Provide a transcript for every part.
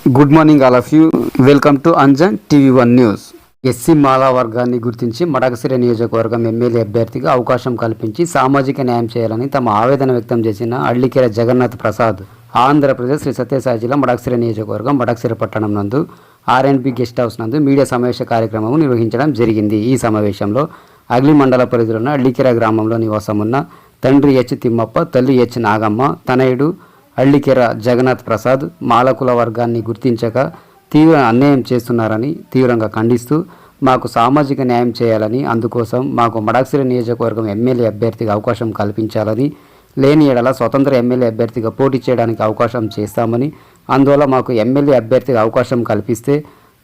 Good morning all of you. Welcome to Anjan TV one news. SC Mala వర్గాన్ని గుర్తించి మడకశిర నియోజకవర్గం MLA అభ్యర్థిగా అవకాశం కల్పించి సామాజిక న్యాయం చేయాలని తమ ఆవేదన వ్యక్తం చేసిన అల్లికెర జగన్నాథ్ ప్రసాద్ ఆంధ్రప్రదేశ్ శ్రీ సత్యసాయి జిల్లా మడకశిర నియోజకవర్గం మడకశిర పట్టణం నందు ఆర్ఎన్బి గెస్ట్ హౌస్ నందు మీడియా సమావేశ కార్యక్రమం నిర్వహించడం జరిగింది. ఈ సమావేశంలో అగ్లి మండల పరిధిలోని అల్లికెర గ్రామంలో నివాసం ఉన్న తండ్రి హెచ్ తిమ్మప్ప, తల్లి హెచ్ నాగమ్మ, తనయుడు అల్లికెర జగన్నాథ్ ప్రసాద్ మాలకుల వర్గాన్ని గుర్తించక తీవ్ర అన్యాయం చేస్తున్నారని తీవ్రంగా ఖండిస్తూ మాకు సామాజిక న్యాయం చేయాలని, అందుకోసం మాకు మడకశిర నియోజకవర్గం ఎమ్మెల్యే అభ్యర్థిగా అవకాశం కల్పించాలని, లేని ఎడల స్వతంత్ర ఎమ్మెల్యే అభ్యర్థిగా పోటీ చేయడానికి అవకాశం చేస్తామని, అందువల్ల మాకు ఎమ్మెల్యే అభ్యర్థిగా అవకాశం కల్పిస్తే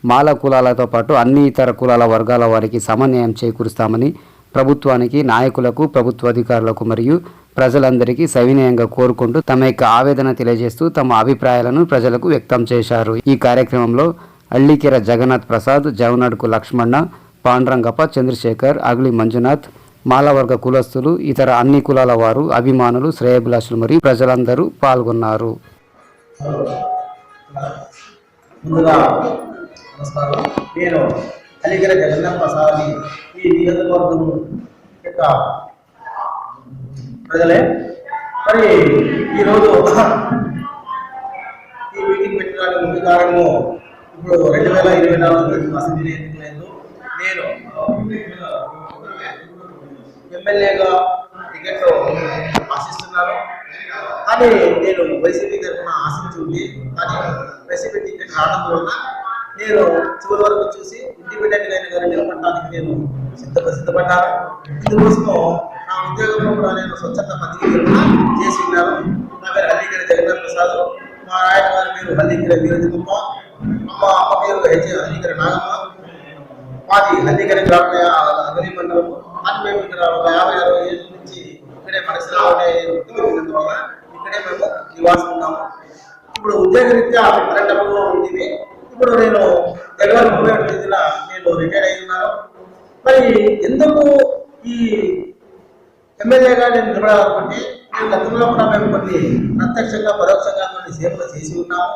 మాల కులాలతో పాటు అన్ని ఇతర కులాల వర్గాల వారికి సమన్యాయం చేకూరుస్తామని ప్రభుత్వానికి, నాయకులకు, ప్రభుత్వ అధికారులకు మరియు ప్రజలందరికీ సవినయంగా కోరుకుంటూ తమ యొక్క ఆవేదన తెలియజేస్తూ తమ అభిప్రాయాలను ప్రజలకు వ్యక్తం చేశారు. ఈ కార్యక్రమంలో అల్లికెర జగన్నాథ్ ప్రసాద్, జవనడుకు లక్ష్మణ, పాండ్రంగప్ప, చంద్రశేఖర్, అగ్లి మంజునాథ్, మాలవర్గ కులస్తులు, ఇతర అన్ని కులాల వారు, అభిమానులు, శ్రేయభిలాషులు మరియు ప్రజలందరూ పాల్గొన్నారు. నేను అల్లికెర జగన్నాథ్ ప్రసాద్ ఈ నియోజకవర్గం యొక్క ప్రజలే. మరి ఈరోజు ఈ మీటింగ్ పెట్టడానికి ముఖ్య కారణము ఇప్పుడు 2024 అసెంబ్లీ ఎన్నికలేదు. నేను ఎమ్మెల్యేగా టికెట్ ఆశిస్తున్నాను, కానీ నేను వైసీపీ తరఫున ఆశించింది, కానీ వైసీపీ టికెట్ రావడం వల్ల నేను చివరి వరకు చూసి ఇండిపెండెంట్గా అయిన గారిని నిలబడటానికి నేను సిద్ధపడ్డాను. ఇందుకోసం నా ఉద్యోగంలో కూడా నేను స్వచ్ఛంద పద్ధతి చేసి ఉన్నాను. నా పేరు అల్లికెర జగన్నాథ్ ప్రసాద్, మా ఆయన గారి పేరు అల్లికెర వీరజమ్మ, అమ్మ పేరు అల్లికెర నాగమ్మ. మాది అల్లికెర గ్రామ అగలి మండలము. అది మేము ఇక్కడ ఒక 50-60 ఏళ్ళ నుంచి ఇక్కడే మడకశిరలోనే వల్ల ఇక్కడే మేము నివాసం ఉన్నాము. ఇప్పుడు ఉద్యోగరీత్యా పర్యటనలో ఉంటుంది. ఇప్పుడు నేను జనవరి 31వ తేదీన నేను రిటైర్ అయి ఉన్నాను. మరి ఎందుకు ఈ ఎమ్మెల్యేగా నేను నిలబడాలనుకుంటే, నేను గతంలో కూడా మేము కొన్ని ప్రత్యక్షంగా పరోక్షంగా కొన్ని సేవలు చేసి ఉన్నాము.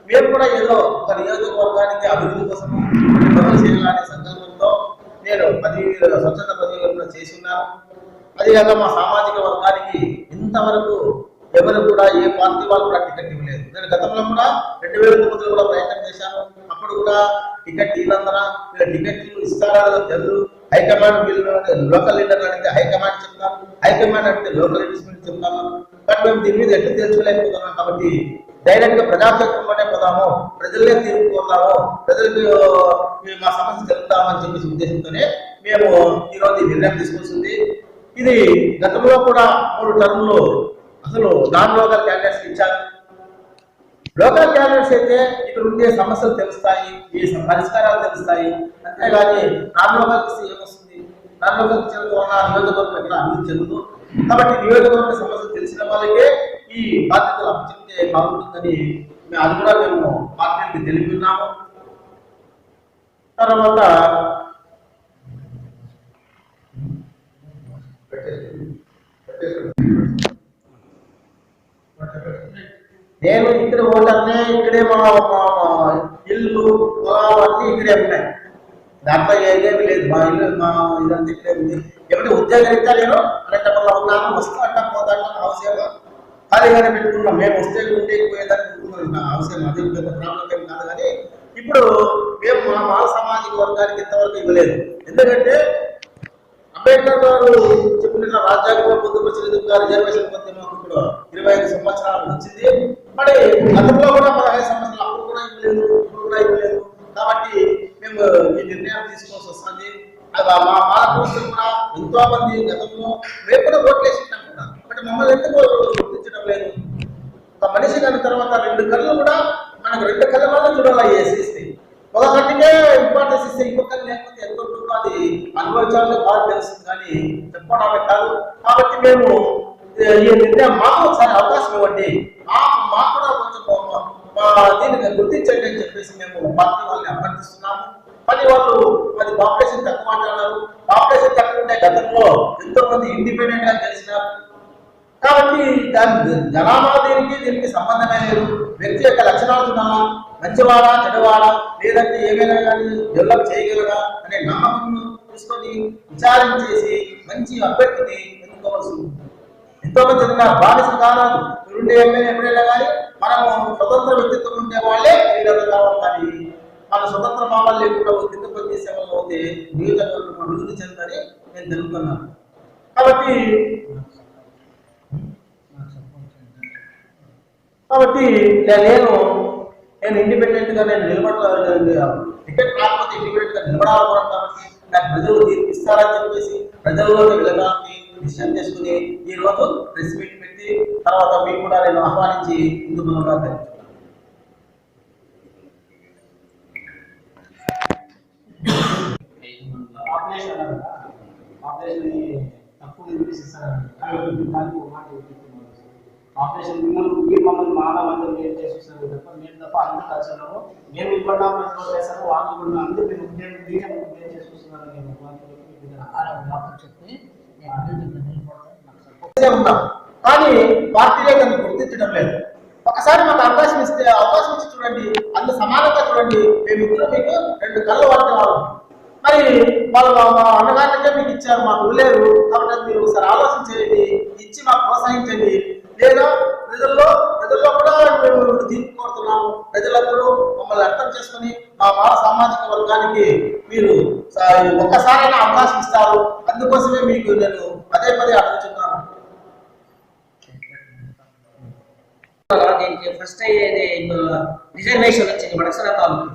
మేము కూడా ఏదో ఒక నియోజకవర్గానికి అభివృద్ధి కోసం పనులు చేయాలనే సంకల్పంతో నేను స్వచ్ఛంద పదవిలో చేసి ఉన్నాను. అదేవిధంగా మా సామాజిక వర్గానికి ఇంతవరకు ఎవరు కూడా ఏ పార్టీ వాళ్ళు కూడా టికెట్ ఇవ్వలేదు. నేను గతంలో కూడా 2009 కూడా ప్రయత్నం చేశాను. అప్పుడు కూడా టికెట్ ఇవ్వనందున వీళ్ళ టికెట్లు ఇస్తారా తెలుసు. హైకమాండ్ వీళ్ళు లోకల్ లీడర్లు అడిగితే హైకమాండ్ చెప్తాను, హైకమాండ్ అంటే లోకల్ లీడర్స్ చెప్తాను. బట్ మేము దీని మీద ఎట్లు తెలుసుకోలేకపోతున్నాం. కాబట్టి డైరెక్ట్ గా ప్రజాక్షేత్రంలోనే పోదాము, ప్రజలనే తీర్పు కోరుతాము, ప్రజలకు మా సమస్య తెలుపుతామని చెప్పేసి ఉద్దేశంతోనే మేము ఈరోజు ఈ నిర్ణయం తీసుకొస్తుంది. ఇది గతంలో కూడా 3 టర్ములు అసలు నాన్ లోకల్ క్యాండిడేట్స్ ఇచ్చారు. లోకల్ క్యాండిడేట్స్ అయితే ఇక్కడ ఉండే సమస్యలు తెలుస్తాయి, ఈ పరిష్కారాలు తెలుస్తాయి. అంతేగాని నాన్ లోకల్ ఏమొస్తుంది? నాన్ లోకల్ నియోజకవర్గం ఎక్కడ అభివృద్ధి చెందుతూ. కాబట్టి నియోజకవర్గ సమస్యలు తెలిసిన వాళ్ళకే ఈ బాధ్యతలు అప్పచెప్తే బాగుంటుందని అది కూడా మేము పార్టీకి తెలిపినాము. తర్వాత నేను ఇక్కడ ఓటర్నే, ఇక్కడే మా ఇల్లు పొలాలన్నీ ఇక్కడే ఉన్నాయి. దాంట్లో ఏదేమి లేదు. మా ఇల్లు మా ఇదంతా ఇక్కడే ఉంది. ఎప్పుడు ఉద్యోగరీత్యా నేను అనంతపురంలో ఉన్నాను. వస్తూ అంటా పోతా అవసరం ఖాళీగానే పెట్టుకున్నాం. మేము వస్తే ఉండే పోయేదానికి అవసరం అది పెద్ద ప్రాబ్లం ఏం కాదు. కానీ ఇప్పుడు మేము మా మాల సామాజిక వర్గానికి ఇంతవరకు ఇవ్వలేదు. ఎందుకంటే అంబేద్కర్ గారు చెప్పిన రాజ్యాంగంలో పొందుపరిచిన రిజర్వేషన్ పొంది మాకు ఇప్పుడు 25 సంవత్సరాలు వచ్చింది. మరి గతంలో కూడా 15 సంవత్సరాలు అప్పుడు కూడా ఇవ్వలేదు, ఇప్పుడు కూడా ఇవ్వలేదు. కాబట్టి మేము ఈ నిర్ణయం తీసుకోవాల్సి వస్తుంది. మా మాల కోసం కూడా ఎంతో మంది గతంలో మేము కూడా ఓట్లు వేసింటాం కదా. బట్ మమ్మల్ని ఎందుకు గుర్తించడం లేదు? ఒక మనిషి కాని తర్వాత 2 కళ్ళు కూడా మనకు 2 కళ్ళ వల్ల చూడాలి. వేసేస్తే ఒక కంటికే ఇంపార్టెన్స్ ఇస్తే ఇంకొకరు లేకపోతే ఎంత ఉంటుందో అది అనుభవించాలని బాగా తెలుస్తుంది, కానీ చెప్పడమే కాదు. కాబట్టి మేము ఈ నిర్ణయం మాకు ఒకసారి అవకాశం ఇవ్వండి, మాకు కూడా కొంచెం దీన్ని గుర్తించండి అని చెప్పేసి మేము పార్టీ వాళ్ళని అభ్యర్థిస్తున్నాము. కానీ వాళ్ళు అది పాపులేషన్ తక్కువ అంటున్నారు. పాపులేషన్ తక్కువ ఉంటే గతంలో ఎంతో మంది ఇండిపెండెంట్ గా గెలిచినారు. కాబట్టి దాని జనాభా దీనికి సంబంధమే లేదు. వ్యక్తి యొక్క లక్షణాలు చూడాలా, మంచివాడా చెడువాడా, లేదంటే ఏమైనా కానీ డెవలప్ చేయగలరా అనే నమ్మకం తీసుకొని విచారణ చేసి మంచి అభ్యర్థిని ఎన్నుకోవాల్సి ఉంటుంది. ఎంతో మంది బానిసలు కావాలి ఉండే ఎప్పుడైనా కానీ మనము స్వతంత్ర వ్యక్తిత్వం ఉండే వాళ్ళే లీడర్లు కావాలి. కానీ మన స్వతంత్ర భావాలు లేకుండా కింద పనిచేసే వాళ్ళు అయితే నియోజకవర్గం అభివృద్ధి చెందని నేను తెలుపుతున్నాను. కాబట్టి నేను ఇండిపెండెంట్ గా నేను టికెట్ రాకపోతే ఇండిపెండెంట్ గా నిలబడాలనుకున్నాను. కాబట్టి నాకు ప్రజలు తీర్పు ఇస్తారని చెప్పేసి ప్రజల్లోకి వెళ్ళడానికి డిసిషన్ చేసుకుని ఈ రోజు ప్రెస్ మీట్ పెట్టి తర్వాత మీకు కూడా నేను ఆహ్వానించి హిందూ బలంగా తెలుసుకున్నాను. ఆపరేషన్ మీరు మమ్మల్ని మానవంతం మేము చేసేసారు తప్ప మేము తప్ప అందరూ కలిసి ఉన్నాము. మేము ఇవ్వడం చేశాను, వాళ్ళు కూడా అందరూ మేము చేసుకొస్తున్నారు. కానీ పార్టీలే దాన్ని గుర్తించడం లేదు. ఒకసారి మాకు అవకాశం ఇచ్చి చూడండి, అంత సమానంగా చూడండి. మేమిద్దరూ మీకు 2 కళ్ళు వాటి వాళ్ళు మరి వాళ్ళు మా అన్నగారికే మీకు ఇచ్చారు, మాకు ఇవ్వలేరు. కాబట్టి మీరు ఒకసారి ఆలోచన చేయండి, ఇచ్చి మాకు ప్రోత్సహించండి. లేదా ప్రజల్లో కూడా మేము తీర్పు కోరుతున్నాము. ప్రజలందరూ మమ్మల్ని అర్థం చేసుకుని మా సామాజిక వర్గానికి మీరు ఒక్కసారైనా అవకాశం ఇస్తారు. అందుకోసమే మీకు నేను పదే అడుగుతున్నాను. దీనికి ఫస్ట్ అయ్యేది రిజర్వేషన్ వచ్చింది మడసర తాలూకు.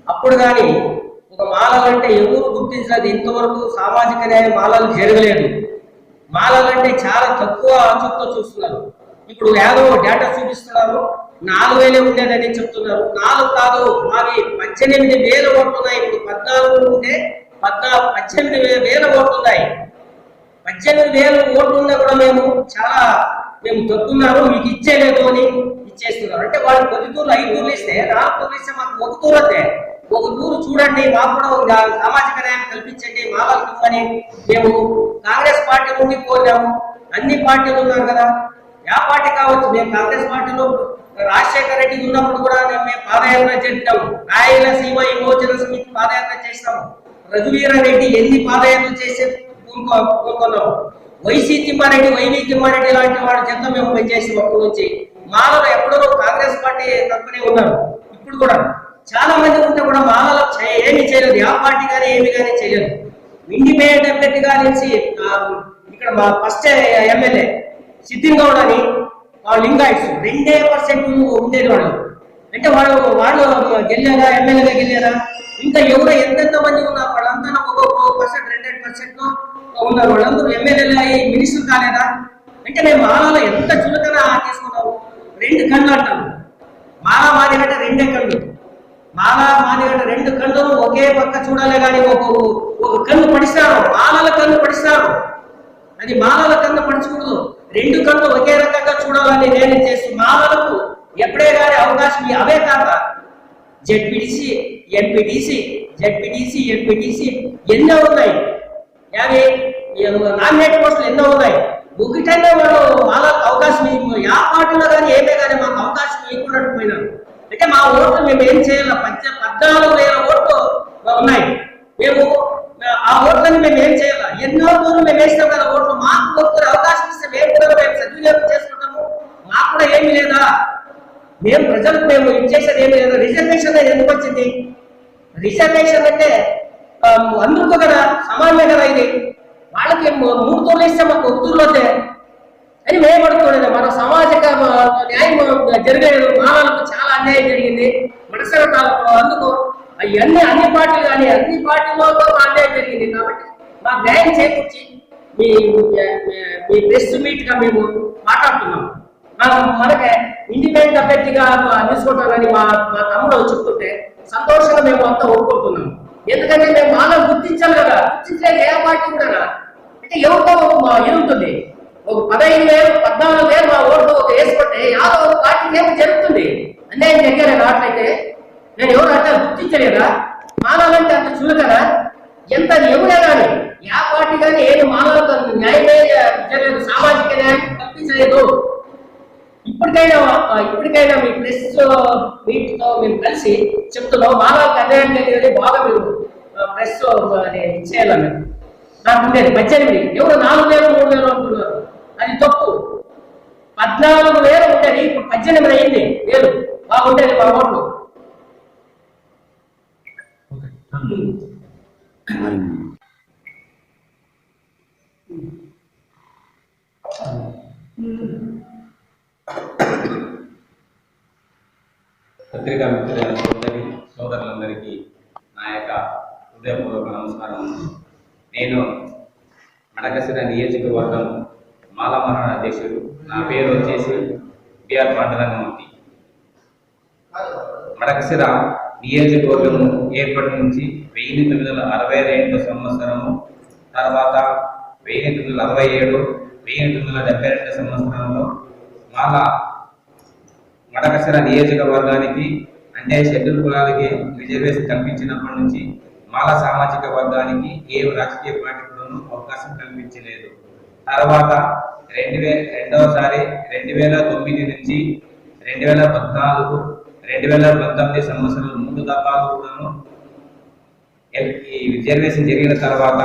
అప్పుడు కానీ ఒక మాలలంటే ఎవరు గుర్తించలేదు. ఇంతవరకు సామాజిక న్యాయం మాలలు జరగలేదు. మాలలంటే చాలా తక్కువ ఆచూతో చూస్తున్నారు. ఇప్పుడు ఏదో డేటా చూపిస్తున్నారు, 4,000 ఉండేదని చెప్తున్నారు. 4 కాదు, మావి 18,000 ఓట్లు ఉన్నాయి. ఇప్పుడు 14 ఉంటే 18,000 ఓట్లు ఉన్నాయి. 18,000 ఓట్లు ఉన్నా కూడా మేము తప్పున్నారు, మీకు ఇచ్చేలేదు అని ఇచ్చేస్తున్నారు. అంటే వాళ్ళు 10 తూర్లు 5 తూర్లు ఇస్తే 4 తూర్లు ఇస్తే మాకు 1 తూరు వస్తే 1 తూరు చూడండి, మాకు కూడా సామాజిక న్యాయం కల్పించండి మాలకు అని మేము కాంగ్రెస్ పార్టీ నుండి కోరాము. అన్ని పార్టీలు ఉన్నారు కదా, యా పార్టీ కావచ్చు. మేము కాంగ్రెస్ పార్టీలో రాజశేఖర రెడ్డి ఉన్నప్పుడు కూడా మేము పాదయాత్ర చేస్తాము. రాయలసీమ విమోచన సమితి పాదయాత్ర చేస్తాము. రఘువీరారెడ్డి ఎన్ని పాదయాత్ర చేసే పూనుకున్నాము. వైవి తిమ్మారెడ్డి లాంటి వాడి చేత మేము పనిచేసాం. అప్పటి నుంచి మాలలో ఎప్పుడో కాంగ్రెస్ పార్టీ తరఫునే ఉన్నారు. ఇప్పుడు కూడా చాలా మంది ఉంటే కూడా మాలలో ఏమి చేయలేదు. యా పార్టీ కానీ ఏమి కానీ చేయలేదు. ఇండిపెండెంట్ అభ్యర్థిగా నుంచి ఇక్కడ మా ఫస్ట్ ఎమ్మెల్యే సిద్ధింగౌడ్ అని లింగాయిట్స్ 2% ఉండేది వాళ్ళు. అంటే వాళ్ళు గెలిచారా, ఎమ్మెల్యేగా గెలిచారా? ఇంకా ఎవరో ఎంతెంత మంది ఉన్నారు వాళ్ళంతా 1% 2% ఉన్నారు. వాళ్ళందరూ ఎమ్మెల్యేలు అయ్యి మినిస్టర్ కాలేదా? అంటే మేము మాలలో ఎంత చులకన తీసుకున్నాము. 2 కళ్ళు అంటాము. మాలా మాదిగంటే 2 కళ్ళు. మాలా మాదిగంటే 2 కళ్ళు ఒకే పక్క చూడాలి కానీ ఒక కన్ను పడిస్తారు. మాలల కన్ను పడిస్తారు. అది మాలల కన్ను పడచకూడదు. 2 కళ్ళు ఒకే రకంగా చూడాలని నేను చేస్తూ మాలలకు ఎప్పుడే కానీ అవకాశం అవే కాక జెడ్పీటీసీ ఎంపీటీసీ ఎన్నో ఉన్నాయి. నామినేట్ పోస్టులు ఎన్నో ఉన్నాయి. ఒకటైనా వాళ్ళు మాలకు అవకాశం యా పార్టీలో కానీ ఏమే కానీ మాకు అవకాశం ఇవ్వకుండా పోయినారు. అంటే మా ఓట్లు మేము ఏం చేయాలి? 14,000 ఓట్లు ఉన్నాయి. మేము ఆ ఓట్లని మేము ఏం చేయాలి? ఎన్నో రోజులు మేము వేస్తాం కదా ఓట్లు. మాకు ఒక్కరు అవకాశం ఇస్తే మేము కూడా సద్వినియోగం చేసుకుంటాము. మాకు కూడా ఏమి లేదా? మేము ప్రజలకు మేము ఇచ్చేసేది ఏమి లేదా? రిజర్వేషన్ ఎందుకు వచ్చింది? రిజర్వేషన్ అంటే అందరికీ కదా సమానమే కదా. ఇది వాళ్ళకి 3 తూర్లు ఇస్తే మాకు 1 తూర్లు వద్దే అని మేము అడుగుతుండే. మన సామాజిక న్యాయం జరగలేదు. మానవులకు చాలా అన్యాయం జరిగింది మడసర తాలూకు. అందుకు అన్ని పార్టీలు కానీ అన్ని పార్టీల్లో అన్యాయం జరిగింది. కాబట్టి మాకు న్యాయం చేకూర్చి మీ ప్రెస్ మీట్ గా మేము మాట్లాడుతున్నాము. మనకి ఇండిపెండెంట్ అభ్యర్థిగా తీసుకుంటానని మా తమ్ముడు చెప్తుంటే సంతోషంగా మేము అంతా ఒప్పుకుంటున్నాము. ఎందుకంటే మేము మానవ గుర్తించాలి కదా. గుర్తించలేదు ఏ పార్టీ కూడా. అంటే ఎవరికో ఇది ఉంటుంది. ఒక 15,000 14,000 మా ఓట్లు వేసుకుంటే యాదో ఒక పార్టీకి ఏమి జరుగుతుంది. అన్యాయం జరిగారా? అట్లయితే నేను ఎవరు అంటే గుర్తించలేదా? మానాలంటే అంత చులకనా? ఎంత ఎవరే కానీ యా పార్టీ కానీ ఏది మానవులకు న్యాయమే జరగలేదు. సామాజిక న్యాయం కల్పించలేదు. ఇప్పటికైనా మీ ప్రెస్ మీట్తో మేము కలిసి చెప్తున్నాం, మానవులకు అన్యాయం జరిగినది బాగా మీరు ప్రెస్ ఇచ్చేయాలి. మీరు నాకు ఉండేది 18, ఎవరు 4,000 3,000 అంటున్నారు, అది తప్పు. 14,000 ఉండేది, ఇప్పుడు 18 అయింది. వేలు బాగుండేది మా ఓట్లు. పత్రికా మిత్రులైన సోదరులందరికీ నా యొక్క హృదయపూర్వక నమస్కారం. నేను మడకశిర నియోజకవర్గం మాలమహన అధ్యక్షుడు. నా పేరు వచ్చేసి బిఆర్ పాండురంగమూర్తి. మడకశిర నియోజకవర్గము ఏర్పడి నుంచి 1962 సంవత్సరము, తర్వాత 1967, 1972 సంవత్సరంలో మడకశిర నియోజకవర్గానికి అంటే షెడ్యూల్ కులాలకి రిజర్వేషన్ కల్పించినప్పటి నుంచి మాల సామాజిక వర్గానికి ఏ రాజకీయ పార్టీలోనూ అవకాశం కల్పించలేదు. తర్వాత 2009 నుంచి 2014, 2019 సంవత్సరాలు 3 దఫాలు కూడాను ఈ రిజర్వేషన్ జరిగిన తర్వాత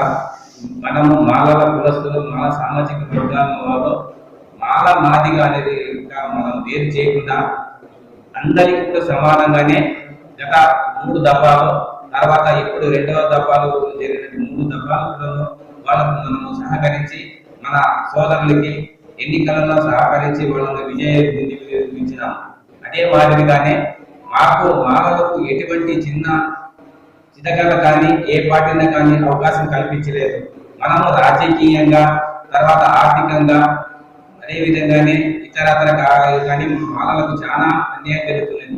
మనము మాలల కులస్తులు, మాల సామాజిక వర్గాల వాళ్ళు మాల మాదిగా అనేది మనం వేరు చేయకుండా అందరికీ కూడా సమానంగానే గత 3 దఫాలు, తర్వాత ఇప్పుడు 2వ దఫాలు జరిగిన 3 దఫాలు కూడా వాళ్ళకు మనము సహకరించి మన సోదరులకి ఎన్నికలలో సహకరించి వాళ్ళని విజయించినాము. అదే మాదిరిగానే మాకు మాలకు ఎటువంటి చిన్నగల కానీ ఏ పార్టీని కానీ అవకాశం కల్పించలేదు. మనము రాజకీయంగా, తర్వాత ఆర్థికంగా, అదేవిధంగానే ఇతరతర కానీ మాలలకు చాలా అన్యాయం జరుగుతున్నది.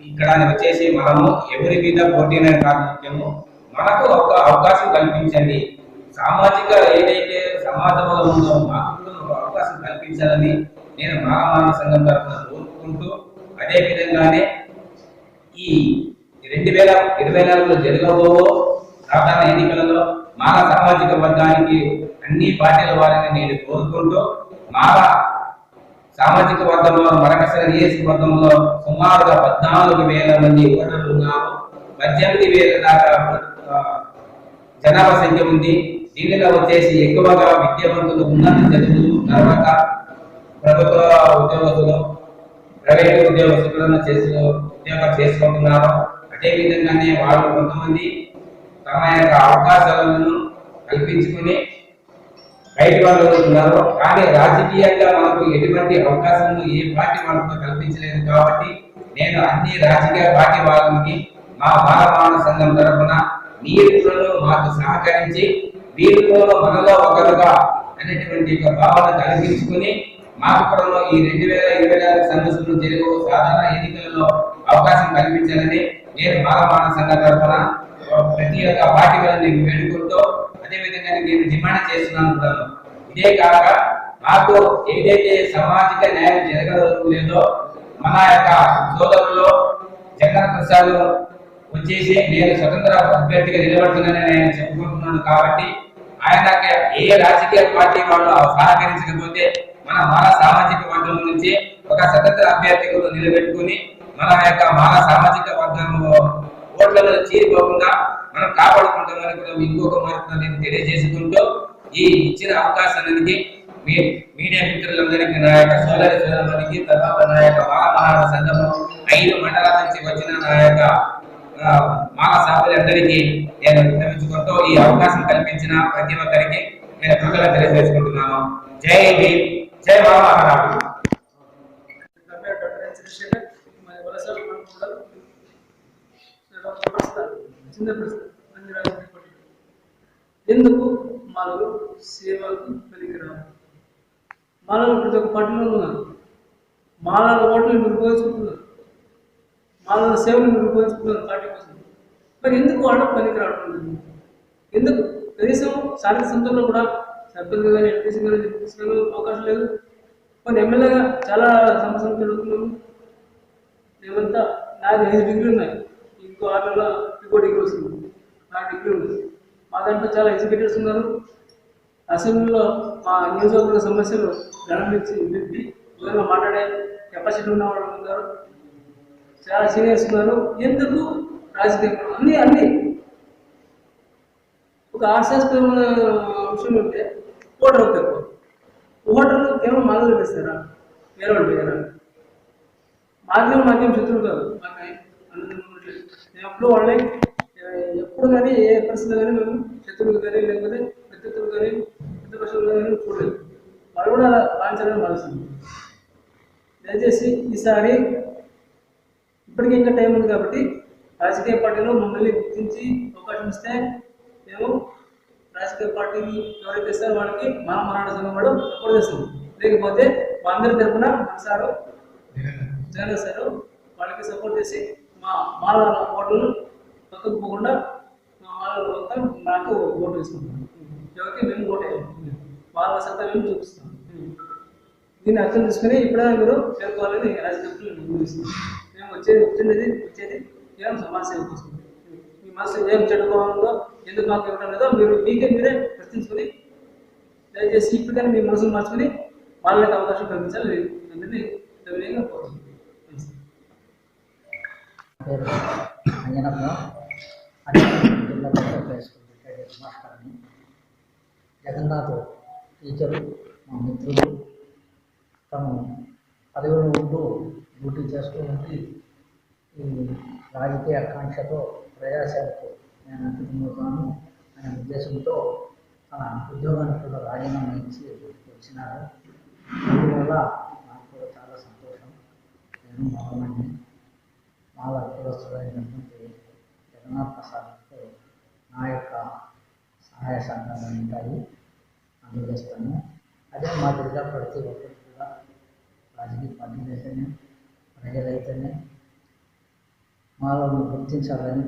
ఇక్కడ వచ్చేసి మనము ఎవరి మీద పోటీనే కాదు ముఖ్యము, మనకు ఒక అవకాశం కల్పించండి. సామాజిక ఏదైతే సమాజంలో ఉందో మాకు అవకాశం కల్పించాలని నేను మాలమాల సంఘం తరఫున కోరుకుంటూ, అదేవిధంగానే ఈ 2024లో జరగబో సాధారణ ఎన్నికలలో మాల సామాజిక వర్గానికి అన్ని పార్టీల వారిని నేను కోరుకుంటూ, మాల సామాజిక వర్గంలో మడకశిర నియోజకవర్గంలో సుమారుగా 14,000 మంది ఓటర్లు ఉన్నారు. 18,000 దాకా జనాభా సంఖ్య ఉంది. దీనిలో వచ్చేసి ఎక్కువగా విద్యావంతులు, ఉన్నత చదువులు, తర్వాత ప్రభుత్వ ఉద్యోగస్తులు, ప్రైవేట్ ఉద్యోగస్తులు ఉద్యోగం చేసుకుంటున్నారు. అదేవిధంగానే వాళ్ళు కొంతమంది తమ యొక్క అవకాశాలను కల్పించుకుని బయట వాళ్ళు ఉన్నారు. కానీ రాజకీయంగా మనకు ఎటువంటి అవకాశం ఏ పార్టీ వాళ్ళకు కల్పించలేదు. కాబట్టి నేను అన్ని రాజకీయ పార్టీ వాళ్ళకి మా మాలమాన సంఘం తరఫున మీరు మాకు సహకరించి వీరిలో మనలో ఒకరుగా అనేటువంటి భావన కల్పించుకుని మాకు కూడా ఈ 2024 సంవత్సరంలో జరిగే సాధారణ ఎన్నికలలో అవకాశం కల్పించాలని నేను మాలమాన సంఘం తరఫున ప్రతి ఒక్క పార్టీ వాళ్ళని వేడుకుంటూ అదేవిధంగా నేను డిమాండ్ చేస్తున్నాను కూడా. ఇదే కాక నాకు ఏదైతే సామాజిక న్యాయం జరగలేదో మన యొక్క సోదరుల్లో జగన్ ప్రసాద్ వచ్చేసి నేను స్వతంత్ర అభ్యర్థిగా నిలబడుతున్నానని నేను చెప్పుకుంటున్నాను. కాబట్టి ఆయన ఏ రాజకీయ పార్టీ వాళ్ళు సహకరించకపోతే మన మాల సామాజిక వర్గం నుంచి ఒక స్వతంత్ర అభ్యర్థిగా నిలబెట్టుకుని మన యొక్క మాల సామాజిక వర్గం ఓట్లలో చీరిపోకుండా మనం కాపాడుకుంటామని కూడా ఇంకొక మార్పు నేను తెలియజేసుకుంటూ ఈ ఇచ్చిన అవకాశానికి మీడియా మిత్రులందరికీ, నా యొక్క సోదరులకి, తర్వాత నా యొక్క మాల సంఘం 5 మండలాల నుంచి వచ్చిన నా యొక్క మాల సభ్యులందరికీ నేను విన్నవించుకుంటూ ఈ అవకాశం కల్పించిన ప్రతి ఒక్కరికి నేను కృతజ్ఞతలు తెలియజేసుకుంటున్నాను. జై భీమ్, జై మాలమహానాడు. ఎందుకు మాలో సేవకు పనికిరారు? మాలలో ప్రతి ఒక్క పట్టణంలో ఉన్నారు. మాలల ఓట్లు నిర్వహించుకుంటున్నారు, మాలల సేవలు నిర్వహించుకుంటున్నారు పార్టీ కోసం. మరి ఎందుకు వాళ్ళు పనికిరావడం? ఎందుకు కనీసం స్థానిక సంస్థల్లో కూడా సర్పంచ్ కానీ ఎంపీసీ కానీ తీసుకునే అవకాశం లేదు. కొన్ని ఎమ్మెల్యేగా చాలా సమస్యలు జరుగుతున్నాము. మేమంతా నాది 5 డిగ్రీ ఉన్నాయి, ఇంకో 6 నెలల 2 డిగ్రీ వస్తుంది. 4 డిగ్రీ ఉంది. మా దాంట్లో చాలా ఎడ్యుకేటర్స్ ఉన్నారు, అసెంబ్లీలో మా నియోజకవర్గ సమస్యలు గణమించి విధంగా మాట్లాడే కెపాసిటీ ఉన్న వాళ్ళు ఉన్నారు, చాలా సీనియర్స్ ఉన్నారు. ఎందుకు రాజకీయ అన్ని ఒక ఆశాస్పదమైన విషయం ఉంటే ఓటర్ తక్కువ. ఓటర్లు కేవలం మాటలు వేస్తారా, వేరే వాళ్ళు వేయరా? మాకేం శత్రువు కాదు, మాకు నేను ఎప్పుడు వాళ్ళని ఎప్పుడు కానీ ఏ పరిస్థితుల్లో కానీ మేము శత్రువులు కానీ లేకపోతే వ్యక్తిత్వం కానీ ప్రతిపక్షులు కానీ చూడలేదు. వాళ్ళు కూడా అలా భావించాలని భావిస్తుంది. దయచేసి ఈసారి ఇప్పటికీ ఇంకా టైం ఉంది కాబట్టి రాజకీయ పార్టీలో మమ్మల్ని గుర్తించి అవకాశం ఇస్తే మేము రాజకీయ పార్టీని ఎవరైతే ఇస్తారో వాళ్ళకి మన మరాఠా సంఘం కూడా సపోర్ట్ చేస్తాం. లేకపోతే మా అందరి తరఫున మన సారు జగన్ సారు వాళ్ళకి సపోర్ట్ చేసి మా మాల ఓటర్లు పక్కకు పోకుండా మా మాల మొత్తం నాకు ఓటు వేసుకుంటాం. ఎవరికి మేము ఓటు వేయాలి, వాళ్ళ సత్తా మేము చూపిస్తాం. దీన్ని అర్థం చేసుకుని ఇప్పుడైనా మీరు చేరుకోవాలని రాజకీయ నిర్ణయిస్తున్నాం. మేము వచ్చేది కేవలం సమాజ సేవ కోసం. మీ మనసు ఏం చెడుకోవాలో ఎందుకు మాకు ఇవ్వడం లేదో మీరే ప్రశ్నించుకొని దయచేసి ఇప్పటికైనా మీ మనసును మార్చుకుని వాళ్ళకి అవకాశం కల్పించాలి అందరినీ వినయంగా కోరుతున్నాను. పేరు అంజనప్ప, అనంతపురం జిల్లా పరిషత్ హై స్కూల్ రిటైర్డ్ మాస్టర్ని. జగన్నాథ్ టీచరు మా మిత్రులు, తను పదవిలో ఉంటూ డ్యూటీ చేస్తూ ఉండి ఈ రాజకీయ ఆకాంక్షతో ప్రజాసేవకు నేను అంకితమవుతాను అనే ఉద్దేశంతో తన ఉద్యోగానికి కూడా రాజీనామా ఇచ్చి వచ్చినారు. అందువల్ల నాకు కూడా చాలా సంతోషం. నేను మాలమని మాల కులస్తుడైనటువంటి జగన్నాథ్ ప్రసాద్తో నా యొక్క సహాయ సహకారాలు ఉంటాయి, అందజేస్తాను. అదే మాదిరిగా ప్రతి ఒక్కరికి కూడా రాజకీయ పార్టీలు అయితేనే ప్రజలైతేనే మాలను గుర్తించాలని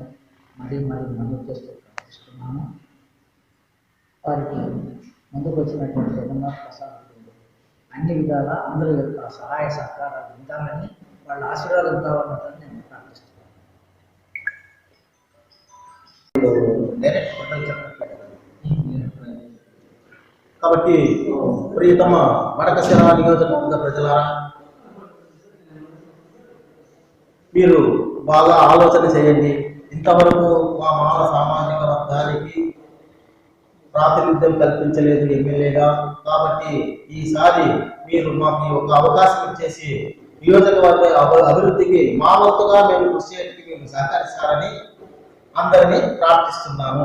మరీ మనవి చేస్తూ ప్రార్థిస్తున్నాను. వారికి ముందుకు వచ్చినటువంటి జగన్నాథ్ ప్రసాద్ అన్ని విధాలా అందరి యొక్క సహాయ సహకారాలు ఉండాలని, వాళ్ళ ఆశీర్వాదం కావాలని నేను ప్రార్థిస్తున్నాను. కాబట్టి ప్రియతమ మడకశిర నియోజకవర్గ ప్రజలారా, మీరు బాగా ఆలోచన చేయండి. ఇంతవరకు మా మాల సామాజిక వర్గానికి ప్రాతినిధ్యం కల్పించలేదు ఎమ్మెల్యేగా. కాబట్టి ఈసారి మీరు మాకు ఒక అవకాశం ఇచ్చేసి నియోజకవర్గ అభివృద్ధికి మా వంతుగా మేము కృషి చేయడానికి మీరు సహకరిస్తారని అందరినీ ప్రార్థిస్తున్నాను.